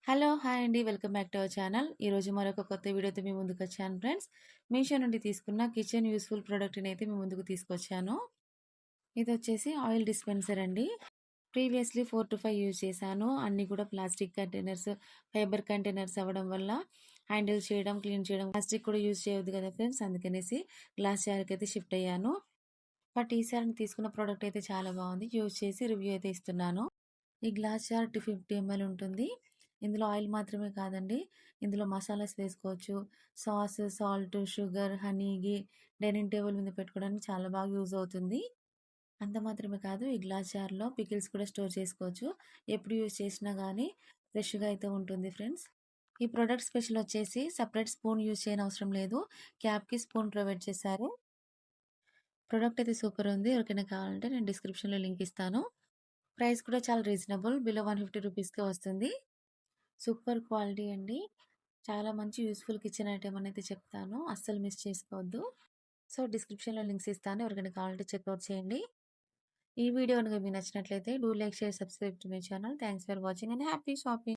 Hello! Hi అండి. Welcome back to our channel. ఈరోజు మరొక కొత్త వీడియోతో మీ ముందుకొచ్చాను ఫ్రెండ్స్. మీషో నుండి తీసుకున్న కిచెన్ యూజ్‌ఫుల్ ప్రొడక్ట్‌నైతే మీ ముందుకు తీసుకొచ్చాను. ఇదొచ్చేసి ఆయిల్ డిస్పెన్సర్ అండి. ప్రీవియస్‌లీ 4-5 యూజ్ చేశాను. అన్నీ కూడా ప్లాస్టిక్ కంటైనర్స్, ఫైబర్ కంటైనర్స్ అవ్వడం వల్ల హ్యాండిల్ చేయడం, క్లీన్ చేయడం ప్లాస్టిక్ కూడా యూజ్ చేయొద్దు కదా ఫ్రెండ్స్. అందుకనేసి గ్లాస్ జార్‌కైతే షిఫ్ట్ అయ్యాను. బట్ ఈసారి నేను తీసుకున్న ప్రోడక్ట్ అయితే చాలా బాగుంది. యూజ్ చేసి రివ్యూ అయితే ఇస్తున్నాను. ఈ గ్లాస్ జార్ 250 ఎంఎల్ ఉంటుంది. ఇందులో ఆయిల్ మాత్రమే కాదండి. ఇందులో మసాలాస్ వేసుకోవచ్చు. సాస్, సాల్ట్, షుగర్, హనీ, ఘీ డైనింగ్ టేబుల్ మీద పెట్టుకోవడానికి చాలా బాగా యూజ్ అవుతుంది. అంత మాత్రమే కాదు, ఈ గ్లాస్ జార్‌లో పికిల్స్ కూడా స్టోర్ చేసుకోవచ్చు. ఎప్పుడు యూజ్ చేసినా గానీ ఫ్రెష్‌గా అయితే ఉంటుంది ఫ్రెండ్స్. ఈ ప్రొడక్ట్ స్పెషల్ వచ్చేసి సెపరేట్ స్పూన్ యూజ్ చేయనవసరం లేదు. క్యాప్‌కి స్పూన్ ప్రొవైడ్ చేశారు. ప్రొడక్ట్ అయితే సూపర్ ఉంది. ఎవరికైనా కావాలంటే నేను డిస్క్రిప్షన్‌లో లింక్ ఇస్తాను. ప్రైస్ కూడా చాలా రీజనబుల్. బిలో 150 రూపీస్‌కే వస్తుంది. సూపర్ క్వాలిటీ అండి. చాలా మంచి యూజ్‌ఫుల్ కిచెన్ ఐటెమ్ అనైతే చెప్తాను. అస్సలు మిస్ చేసుకోవద్దు. సో, డిస్క్రిప్షన్‌లో లింక్స్ ఇస్తాను. ఎవరికైనా కావాలంటే చెక్‌ఔట్ చేయండి. ఈ వీడియో గనుక మీకు నచ్చినట్లయితే do like, share, subscribe to my channel. Thanks for watching and happy shopping.